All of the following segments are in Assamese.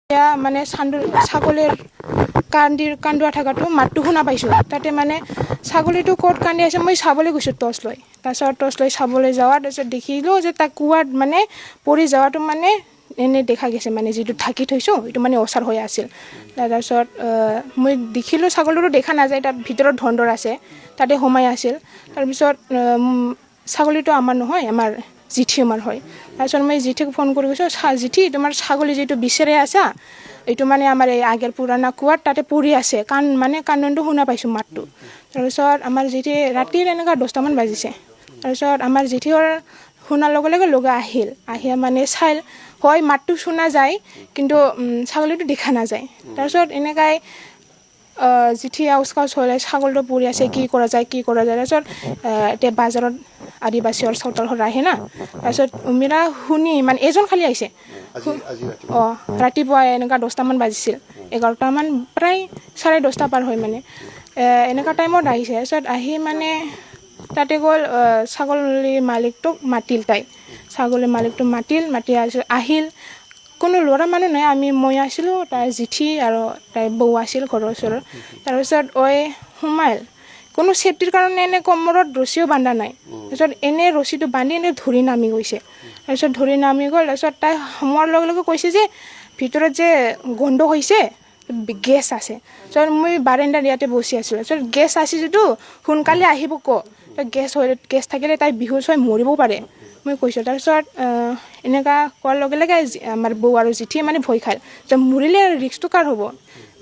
মানে ছাগলীৰ কান্দুৱা থকাটো মাতটো শুনা পাইছোঁ। তাতে মানে ছাগলীটো ক'ত কান্দি আছে মই চাবলৈ গৈছোঁ টৰ্চ লৈ। তাৰপিছত টৰ্চ লৈ চাবলৈ যাওঁ, তাৰপিছত দেখিলোঁ যে তাক কুৱাত মানে পৰি যোৱাটো মানে এনেই দেখা গৈছে, মানে যিটো ঢাকি থৈছোঁ এইটো মানে অচাৰ হৈ আছিল। তাৰপিছত মই দেখিলোঁ ছাগলীটো দেখা নাযায়, তাত ভিতৰত ধন্দৰ আছে, তাতে সোমাই আছিল। তাৰপিছত ছাগলীটো আমাৰ নহয়, আমাৰ জিঠি আমাৰ হয়। তাৰপিছত মই জিঠিক ফোন কৰি কৈছোঁ, জিঠি তোমাৰ ছাগলী যিটো বিচাৰি আছা এইটো মানে আমাৰ এই আগৰ পুৰণা কুৱাত তাতে পৰি আছে, কান্দনটো শুনা পাইছোঁ মাতটো। তাৰপিছত আমাৰ জিঠি ৰাতিৰ এনেকুৱা 10টামান বাজিছে। তাৰপিছত আমাৰ জিঠিৰ শুনাৰ লগে লগে আহি মানে চাই হয় মাতটো শুনা যায়, কিন্তু ছাগলীটো দেখা নাযায়। তাৰপিছত এনেকাই জিঠি আউচ কাউচ হ'লে ছাগলীটো পৰি আছে, কি কৰা যায়। তাৰপিছত এতিয়া বাজাৰত আদিবাসীৰ চোতালত আহে না, তাৰপিছত উমিৰা শুনি মানে এজন খালি আহিছে। ৰাতিপুৱা এনেকুৱা 10টামান বাজিছিল, 11টামান প্ৰায় 10:30 পাৰ হয় মানে এনেকুৱা টাইমত আহিছে। তাৰপিছত আহি মানে তাতে গ'ল, ছাগলীৰ মালিকটোক মাতিল, ছাগলীৰ মালিকটো মাতি আহিল। কোনো ল'ৰা মানুহ নাই, মই আছিলোঁ, তাই জিঠি আৰু তাই বৌ আছিল ঘৰৰ ওচৰৰ। তাৰপিছত সোমাইল, কোনো ছেফটিৰ কাৰণে এনে কমৰত ৰছীও বান্ধা নাই। তাৰপিছত এনেই ৰছীটো বান্ধি এনেই ধৰি নামি গৈছে। তাৰপিছত ধৰি নামি গ'ল। তাৰপিছত তাই সোমোৱাৰ লগে লগে কৈছে যে ভিতৰত যে গোন্ধ হৈছে, গেছ আছে। তাৰপিছত মই বাৰাণ্ডাত ইয়াতে বহি আছিলোঁ। তাৰপিছত গেছ আছে যিটো সোনকালে আহিব গেছ থাকিলে তাই বিহুজ হৈ মৰিবও পাৰে, মই কৈছোঁ। তাৰপিছত এনেকুৱা কোৱাৰ লগে লগে আমাৰ বৌ আৰু জিঠিয়ে মানে ভয় খাল যে মৰিলে ৰিক্সটো কাৰ হ'ব,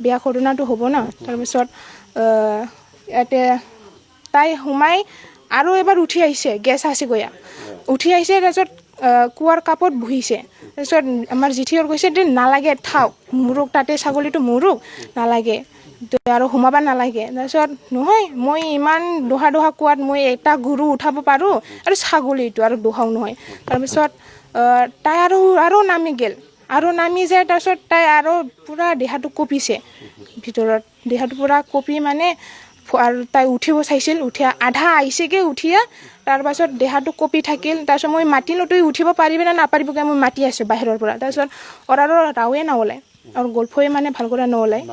বেয়া ঘটনাটো হ'ব না। তাৰপিছত ইয়াতে তাই সোমাই আৰু এবাৰ উঠি আহিছে, গেছ আছে গৈ উঠি আহিছে। তাৰপিছত কুৱাৰ কাপত বহিছে। তাৰপিছত আমাৰ জিঠিয়ে কৈছে যে নালাগে, থাওক মৰুক, তাতে ছাগলীটো মৰুক, নালাগে আৰু সোমাব নালাগে। তাৰপিছত নহয়, মই ইমান দহা কুৱাত মই এটা গৰু উঠাব পাৰোঁ আৰু ছাগলীটো আৰু দহাও নহয়। তাৰপিছত তাই আৰু নামি গ'ল, আৰু নামি যায়। তাৰপিছত তাই আৰু পূৰা দেহাটো কঁপিছে, ভিতৰত দেহাটো পূৰা কঁপি মানে আৰু তাই উঠিব চাইছিল, আধা আহিছেগৈ উঠিয়া। তাৰপাছত দেহাটো কঁপি থাকিল। তাৰপিছত মই মাতিলোঁ, তই উঠিব পাৰিবি নে নাপাৰিবগৈ, মই মাতি আছোঁ বাহিৰৰ পৰা। তাৰপিছত আৰু ৰাওৱে নওলায় আৰু গল্পই মানে ভাল কৰি নওলায়,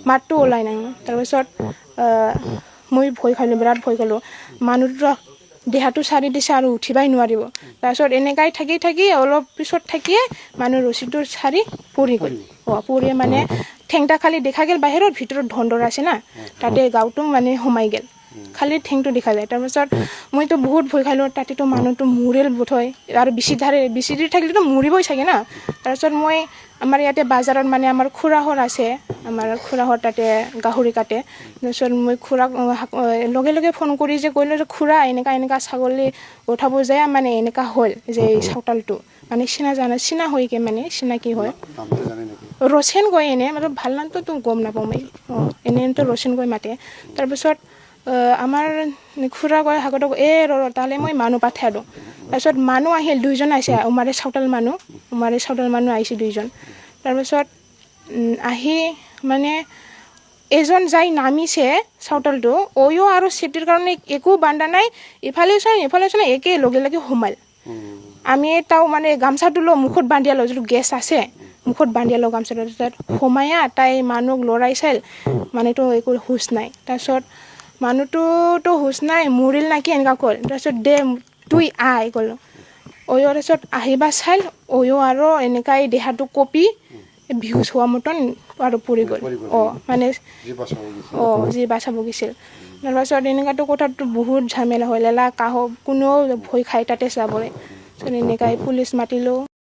মাতটো ওলাই নাই। তাৰপিছত মই ভয় খালোঁ, বিৰাট ভয় খালোঁ। মানুহটো দেহাটো চাৰি দিছে আৰু উঠিবই নোৱাৰিব। তাৰপিছত এনেকাই থাকি অলপ পিছত থাকিয়ে মানুহ ৰছীটো চাৰি পৰি গ'ল। পৰি মানে ঠেংটা খালি দেখা গ'ল বাহিৰত, ভিতৰত ধন্দৰ আছে না, তাতে গাঁৱটো মানে সোমাই গ'ল, খালি ঠেংটো দেখা যায়। তাৰপিছত মইতো বহুত ভয় খালোঁ, তাতেতো মানুহটো মৰিল বোধহয়, আৰু বেছি দেৰি থাকিলেতো মৰিবই চাগে না। তাৰপিছত মই আমাৰ ইয়াতে বাজাৰত মানে আমাৰ খুৰাহঁত আছে, আমাৰ খুৰাহঁত তাতে গাহৰি কাটে। তাৰপিছত মই খুৰাক লগে লগে ফোন কৰি যে ক'লোঁ যে খুৰা এনেকা ছাগলী উঠাব যায়, মানে এনেকা হ'ল যে এই চাউতালটো মানে চিনা হয়গৈ, মানে চিনাকি হয়, ৰচেন কয় এনে, মানে ভাল নামটোতো গম নাপাওঁ মই। এনেতো ৰচেন কৈ মাতে। তাৰপিছত আমাৰ খুৰা কয় হাকতক তালৈ মই মানুহ পঠাই দিওঁ। তাৰপিছত মানুহ আহিল, 2জন আহিছে, উমাৰে চাউতাল মানুহ আহিছে 2জন। তাৰপিছত আহি মানে এজন যাই নামিছে চাউতালটো, আৰু চেফটিৰ কাৰণে একো বান্ধা নাই, ইফালে চাই একে লগে সোমাল। আমি মানে গামচাটো মুখত বান্ধিয়া লওঁ, যিটো গেছ আছে মুখত বান্ধিয়া লওঁ গামচাটো। তাৰপিছত সোমায়া তাই মানুহক লৰাই চাইল, মানুহটো একো হুচ নাই। তাৰপিছত মানুহটোতো হুচ নাই, মৰিল নাকি এনেকুৱা ক'ল। তাৰপিছত তুই ক'লোঁ। তাৰপিছত আহিবা চাইল, আৰু এনেকাই দেহাটো কঁপি বিহুজ হোৱা মতন আৰু পৰি গ'ল। মানে যি বাচাব গৈছিল। তাৰপাছত এনেকুৱাতো কথাটো বহুত ঝামেলা হ'ল, কোনেও ভয় খাই তাতে চাবলৈ। এনেকাই পুলিচ মাতিলোঁ।